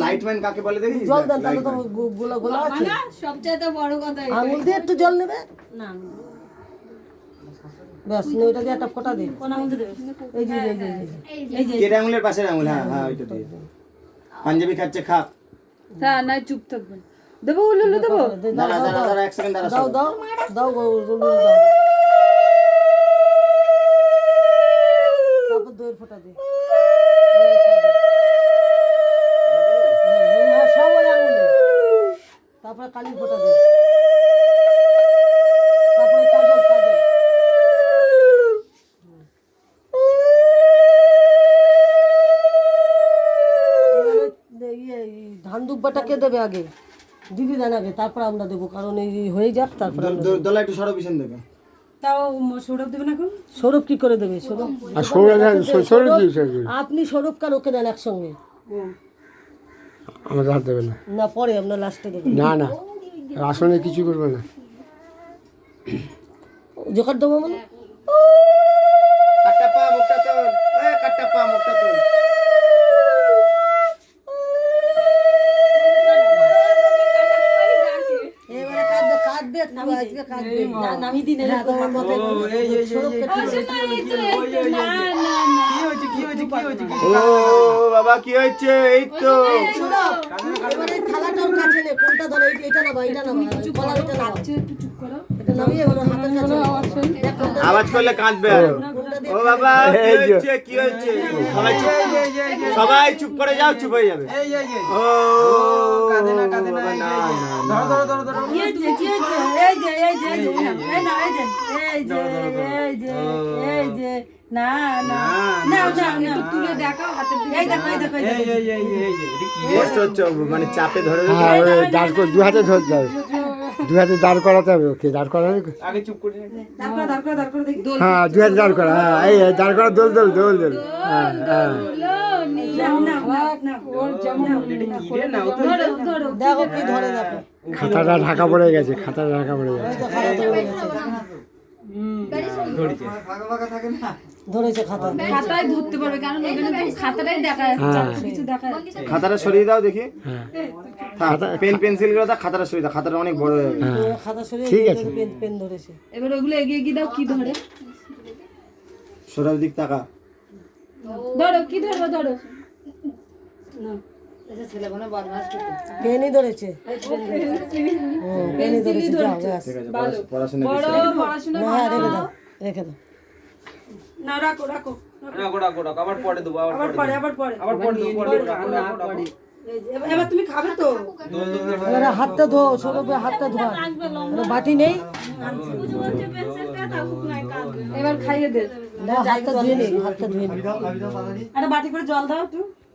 Light man কাকে বলে দেখি? জল দেন তাহলে তো গোলা গোলা আছে। সবচেয়ে বড় কথা আঙুল দিয়ে একটু জল নেবে না, ব্যাস ওইটা দিয়ে একটা ফোঁটা দিন। কোন আঙুল দেবে? এই যে এই যে কেটে আঙুলের পাশের আঙুল, হ্যাঁ হ্যাঁ ওইটা দিয়ে। পাঞ্জাবি খাচ্ছে খা। হ্যাঁ না চুপ থাকবেন। দেবো উলুলু দেবো। দাঁড়া দাঁড়া দাঁড়া, এক সেকেন্ড দাঁড়া। দাও দাও দাও উলুলু দাও, তারপর দইয়ের ফোঁটা দিই। সব ওই আঙুলে, তারপরে কালির ফোঁটা দিই, তারপরে কাজল কাজল। ধান দুব্বাটা কে দেবে আগে? দিদি দেন আগে, তারপর আমরা দেবো, কারণ এই হয়ে যাক তারপর দোলা একটু সরো পিছন দেবে। তাও সৌরভ দেবেন এখন? সৌরভ কি করে দেবে? সৌরভ আপনি সৌরভ কার ওকে দেন একসঙ্গে, আমাদের হাত দেবে না। না পরে আমরা লাস্টে দেবো। না না, আসলে কিছু করবে না। জোকার দেবো মানে কাটটা পা মুখটা তোল, কাটটা পা মুখটা তোল। এবারে কাটবে কাটবে আজকে কাটবে না, নামিয়ে দিন। না তোমার মতে সৌরভকে ও বাবা কি হয়েছে? এই তো সৌরভ এবারে থালাটার কাছে নে, কোনটা ধরো? এটা না ভাই, এটা না ভাই, গলা এটা না, একটু চুপ করো। এটা নামিয়ে এবারে হাতের কাছে আওয়াজ করলে কাঁদবে আর। ও বাবা কি হয়েছে? কি হয়েছে? সবাই চুপ করে যাও, চুপ হয়ে যাবে। ও কাঁদে না কাঁদে না, ধরো ধরো ধরো। কি হয়েছে? কি হয়েছে? এই যে এই যে এই যে এই না এই যে এই যে এই যে এই যে না না না না একটু তুলে দেখাও হাতের দিকে। এই দেখো এই দেখো এই কষ্ট হচ্ছে, মানে চাপে ধরে হ্যাঁ, ওই দাঁড় করে দু হাতে ধরতে হবে, দু হাতে দাঁড় করাতে হবে। ওকে দাঁড় করাবে। আগে চুপ করে। দাঁড় করে দেখি। হ্যাঁ, দু হাতে দাঁড় করা। হ্যাঁ, এই দাঁড় করা, দোল দোল দোল দোল। হ্যাঁ হ্যাঁ, দেখো কি ধরে, দেখো খাতাটা ঢাকা পড়ে গেছে, খাতাটা ঢাকা পড়ে গেছে। ধরেছে খাতা, খাতায় ধরতে পারবে, কারণ ওখানে তো খাতাটাই দেখা যাচ্ছে, কিছু দেখা যাচ্ছে। খাতাটা সরিয়ে দাও দেখি। হ্যাঁ, পেন পেন্সিল গুলো দাও, খাতাটা সরিয়ে দাও। খাতাটা অনেক বড় হয়ে গেছে। খাতা সরিয়ে ঠিক আছে। পেন পেন ধরেছে। এবার ওগুলো এগিয়ে গিয়ে দাও, কি ধরে? সরাব দিক তাকা। ধরো কি ধরবো, ধরো পেনই ধরেছে, পেনই ধরেছে। যাও ব্যাস, ঠিক আছে, পড়াশোনা বড় বেশি। পড়াশোনা না হ্যাঁ রেখে দাও, রেখে দাও। না রাখো রাখো রাখো, আবার পরে দেবো, আবার পরে এবার তুমি খাবে তো? এবারে হাতটা ধো, সৌরভের হাতটা ধোয়া, বাটি নেই, এবার খাইয়ে দে। হাতটা ধুয়ে নে, হাতটা ধুয়ে নে। একটা বাটি করে জল দাও একটু।